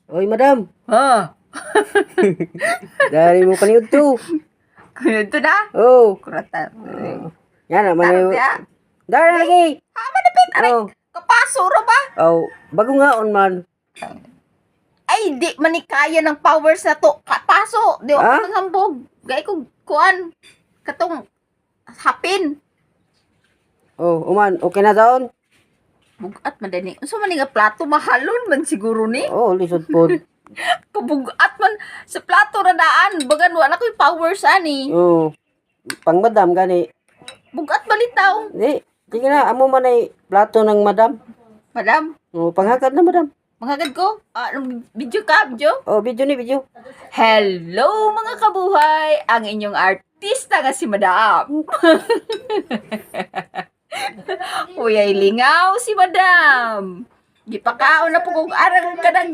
Oy, madam. Ha? Dari mo paniud to. Ito na? Oh. Kurata. Yan naman Tarap yung... ya. Dari lagi. Manapit, aray. Oh. Kapaso ra ba? Oh. Bago nga on man. Ay, di manikaya ng powers na to. Kapaso. Di ako Ah? ng hambog. Gaya ko, kuan. Katong hapin. Oh, uman. Okay na taon? Bugat man dani. Unsa man nga plato mahalon man siguro ni. Oh, lisod po. Kabugat man sa plato ra daan. Bagan wala ko'y powers ani. Oh. Pang madam gani. Bugat balitaw. Di. Sige na. Amo man ay plato ng madam. Madam, Oh, panghagad na madam. manghagad ko. Video ka, video. Oh, video ni video. Hello mga kabuhay! Ang inyong artista nga si Madam. Uy, ay lingaw si Madam. Gipakaon na po kung arang kadang